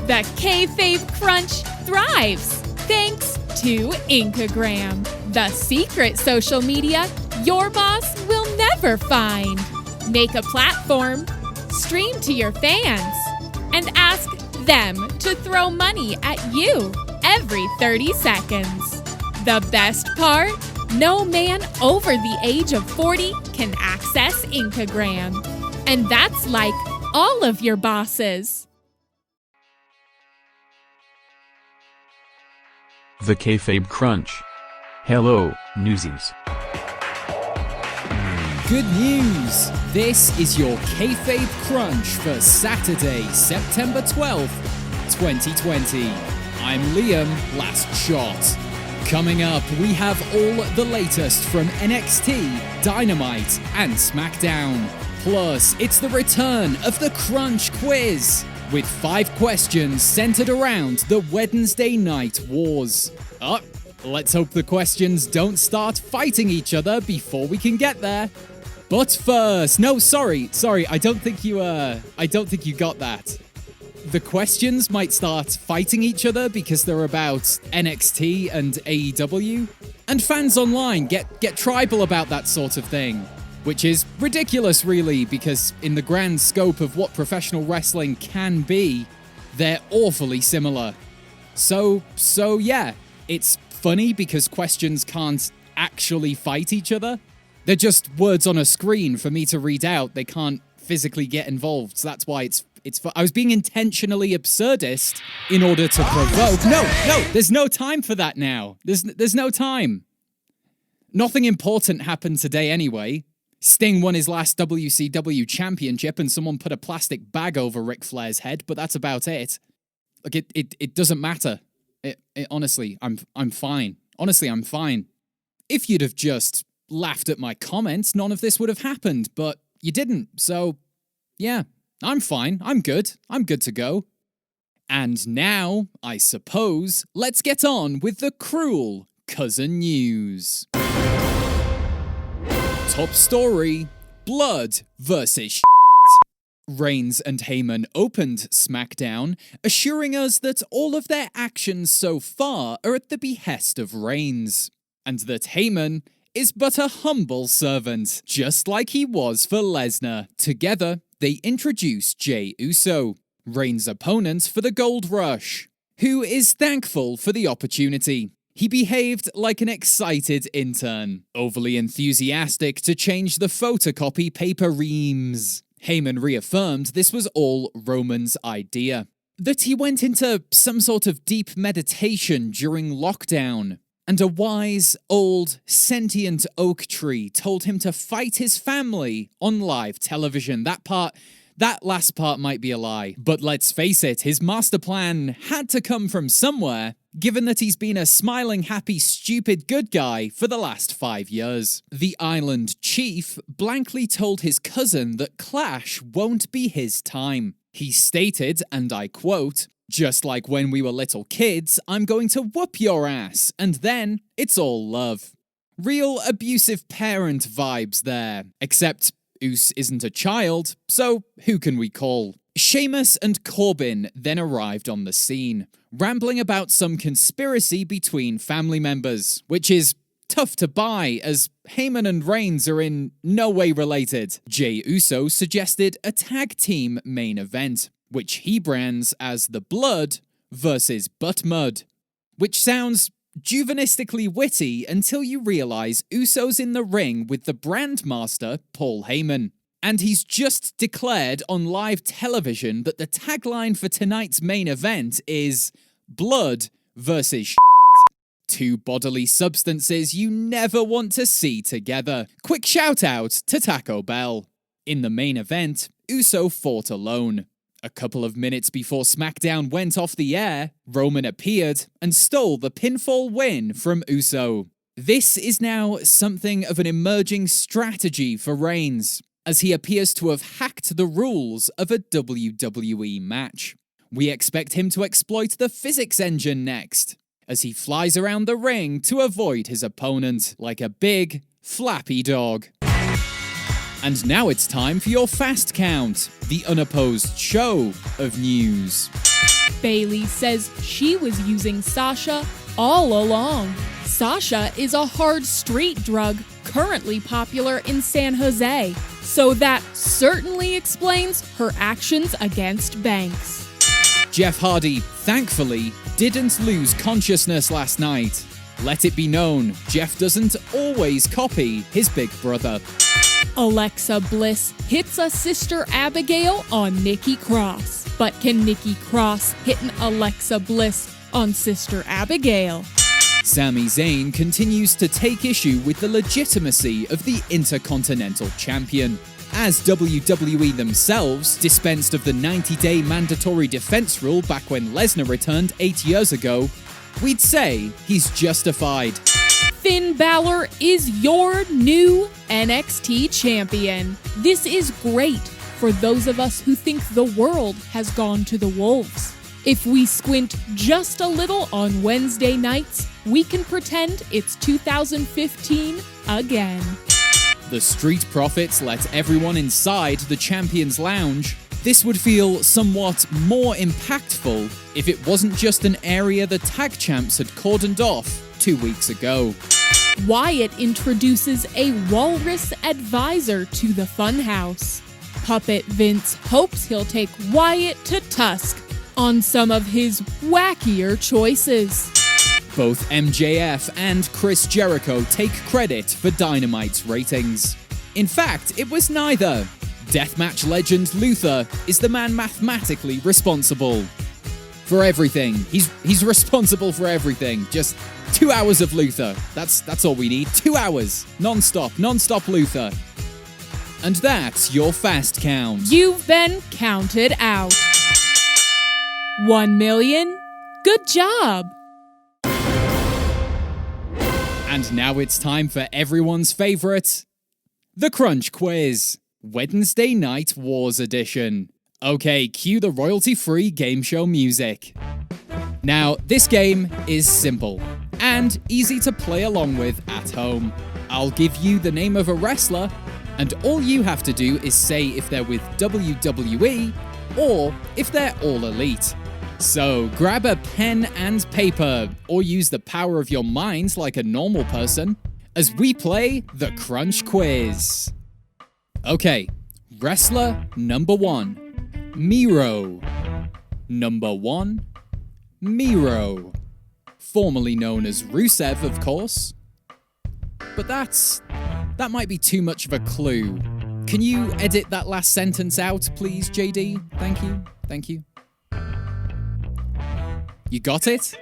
The Kayfabe Crunch thrives thanks to Inkagram, the secret social media your boss will never find. Make a platform, stream to your fans, and ask them to throw money at you every 30 seconds. The best part? No man over the age of 40 can access Inkagram. And that's like all of your bosses. The Kayfabe Crunch. Hello, newsies. Good news! This is your Kayfabe Crunch for Saturday, September 12th, 2020. I'm Liam, last shot. Coming up, we have all the latest from NXT, Dynamite and SmackDown. Plus, it's the return of the Crunch Quiz, with 5 questions centered around the Wednesday Night Wars. Let's hope the questions don't start fighting each other before we can get there. But first, sorry, I don't think you got that. The questions might start fighting each other because they're about NXT and AEW, and fans online get tribal about that sort of thing, which is ridiculous really, because in the grand scope of what professional wrestling can be, they're awfully similar. So yeah, it's funny because questions can't actually fight each other. They're just words on a screen for me to read out. They can't physically get involved, so that's why it's I was being intentionally absurdist in order to provoke. No, there's no time for that now. There's no time. Nothing important happened today anyway. Sting won his last WCW championship and someone put a plastic bag over Ric Flair's head, but that's about it. Like, it doesn't matter. Honestly, I'm fine. Honestly, I'm fine. If you'd have just laughed at my comments, none of this would have happened, but you didn't, so yeah, I'm fine. I'm good to go. And now, I suppose, let's get on with the cruel cousin news. Top story, blood versus Reigns and Heyman opened SmackDown, assuring us that all of their actions so far are at the behest of Reigns, and that Heyman is but a humble servant, just like he was for Lesnar. Together, they introduced Jey Uso, Reigns' opponent for the Gold Rush, who is thankful for the opportunity. He behaved like an excited intern, overly enthusiastic to change the photocopy paper reams. Heyman reaffirmed this was all Roman's idea, that he went into some sort of deep meditation during lockdown, and a wise, old, sentient oak tree told him to fight his family on live television. That last part might be a lie, but let's face it, his master plan had to come from somewhere, given that he's been a smiling, happy, stupid good guy for the last 5 years. The Island Chief blankly told his cousin that Clash won't be his time. He stated, and I quote, "Just like when we were little kids, I'm going to whoop your ass, and then it's all love." Real abusive parent vibes there, except Uso isn't a child, so who can we call? Sheamus and Corbin then arrived on the scene, rambling about some conspiracy between family members, which is tough to buy as Heyman and Reigns are in no way related. Jey Uso suggested a tag team main event, which he brands as the Blood versus Butt Mud, which sounds juvenistically witty until you realize Uso's in the ring with the brandmaster Paul Heyman. And he's just declared on live television that the tagline for tonight's main event is blood versus two bodily substances you never want to see together. Quick shout out to Taco Bell. In the main event, Uso fought alone. A couple of minutes before SmackDown went off the air, Roman appeared and stole the pinfall win from Uso. This is now something of an emerging strategy for Reigns, as he appears to have hacked the rules of a WWE match. We expect him to exploit the physics engine next, as he flies around the ring to avoid his opponent like a big, flappy dog. And now it's time for your Fast Count, the unopposed show of news. Bayley says she was using Sasha all along. Sasha is a hard street drug currently popular in San Jose, so that certainly explains her actions against Banks. Jeff Hardy, thankfully, didn't lose consciousness last night. Let it be known, Jeff doesn't always copy his big brother. Alexa Bliss hits a Sister Abigail on Nikki Cross. But can Nikki Cross hit an Alexa Bliss on Sister Abigail? Sami Zayn continues to take issue with the legitimacy of the Intercontinental Champion. As WWE themselves dispensed of the 90-day mandatory defense rule back when Lesnar returned 8 years ago, we'd say he's justified. Finn Balor is your new NXT champion. This is great for those of us who think the world has gone to the wolves. If we squint just a little on Wednesday nights, we can pretend it's 2015 again. The Street Profits let everyone inside the Champions Lounge. This would feel somewhat more impactful if it wasn't just an area the tag champs had cordoned off 2 weeks ago. Wyatt introduces a walrus advisor to the Funhouse. Puppet Vince hopes he'll take Wyatt to Tusk on some of his wackier choices. Both MJF and Chris Jericho take credit for Dynamite's ratings. In fact, it was neither. Deathmatch legend Luther is the man mathematically responsible for everything. He's responsible for everything. Just 2 hours of Luther. That's all we need. 2 hours. Non-stop Luther. And that's your fast count. You've been counted out. 1 million? Good job. And now it's time for everyone's favorite, the Crunch Quiz. Wednesday Night Wars Edition. Okay, cue the royalty-free game show music. Now, this game is simple and easy to play along with at home. I'll give you the name of a wrestler, and all you have to do is say if they're with WWE or if they're all elite. So grab a pen and paper, or use the power of your minds like a normal person, as we play the Crunch Quiz. Okay, wrestler number 1, Miro. Number 1, Miro. Formerly known as Rusev, of course. But that might be too much of a clue. Can you edit that last sentence out, please, JD? Thank you. You got it?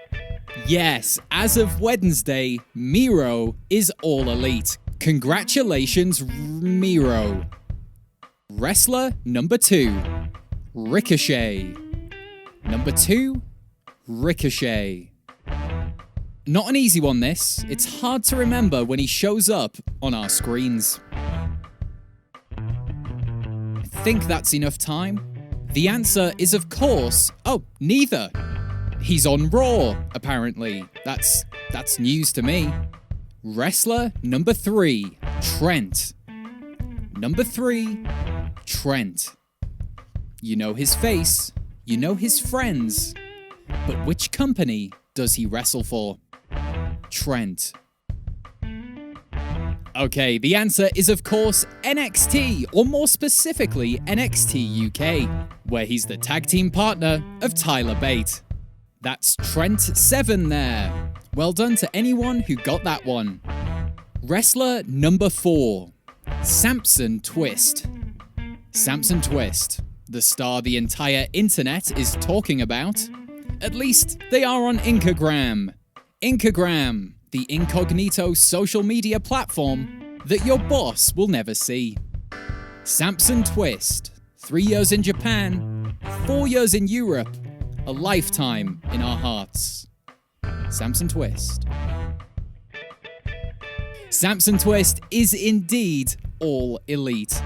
Yes, as of Wednesday, Miro is all elite. Congratulations, Miro. Wrestler number 2, Ricochet. Number 2, Ricochet. Not an easy one, this. It's hard to remember when he shows up on our screens. I think that's enough time. The answer is, of course, neither. He's on Raw, apparently. That's news to me. Wrestler number 3, Trent. Number 3, Trent. You know his face, you know his friends, but which company does he wrestle for? Trent. Okay, the answer is of course NXT, or more specifically NXT UK, where he's the tag team partner of Tyler Bate. That's Trent 7 there. Well done to anyone who got that one. Wrestler number 4, Samson Twist. Samson Twist, the star the entire internet is talking about. At least they are on Instagram. Instagram, the incognito social media platform that your boss will never see. Samson Twist, 3 years in Japan, 4 years in Europe, a lifetime in our hearts. Samson Twist. Samson Twist is indeed all elite.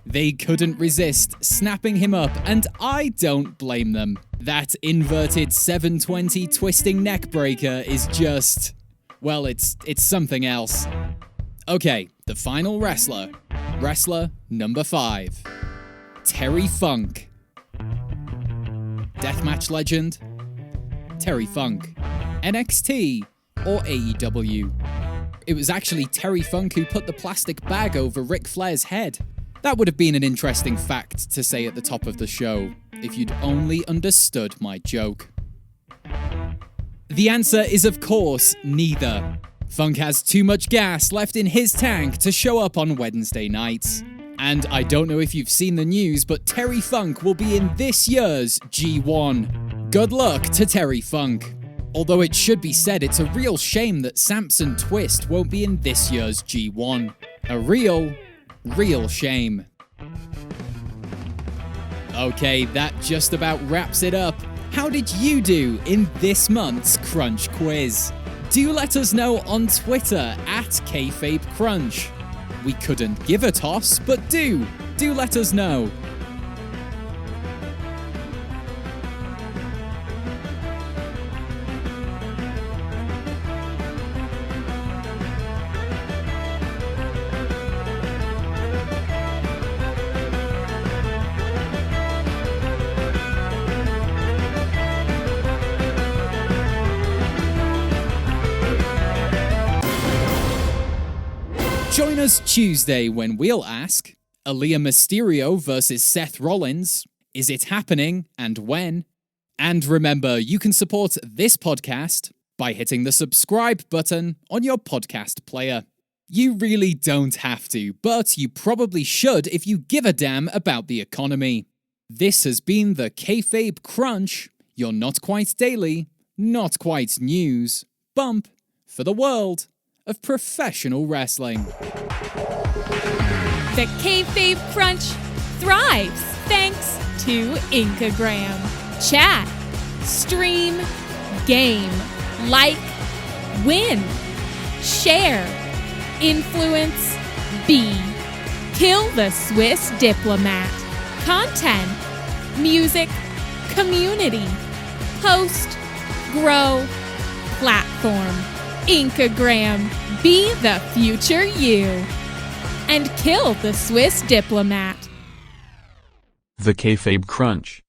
They couldn't resist snapping him up, and I don't blame them. That inverted 720 twisting neck breaker is just... well, it's something else. Okay, the final wrestler. Wrestler number 5, Terry Funk. Deathmatch legend? Terry Funk. NXT or AEW? It was actually Terry Funk who put the plastic bag over Ric Flair's head. That would have been an interesting fact to say at the top of the show, if you'd only understood my joke. The answer is, of course, neither. Funk has too much gas left in his tank to show up on Wednesday nights. And I don't know if you've seen the news, but Terry Funk will be in this year's G1. Good luck to Terry Funk. Although it should be said it's a real shame that Samson Twist won't be in this year's G1. A real shame. Okay, that just about wraps it up. How did you do in this month's Crunch quiz? Do let us know on Twitter at Kayfabe Crunch. We couldn't give a toss, but do let us know. Join us Tuesday when we'll ask, Aaliyah Mysterio versus Seth Rollins, is it happening and when? And remember, you can support this podcast by hitting the subscribe button on your podcast player. You really don't have to, but you probably should if you give a damn about the economy. This has been the Kayfabe Crunch, your not quite daily, not quite news, bump for the world of professional wrestling. The Kayfabe Crunch thrives thanks to Inkagram. Chat, stream, game, like, win, share, influence, be, kill the Swiss diplomat, content, music, community, post, grow, platform. Inkagram, be the future you. And kill the Swiss diplomat. The Kayfabe Crunch.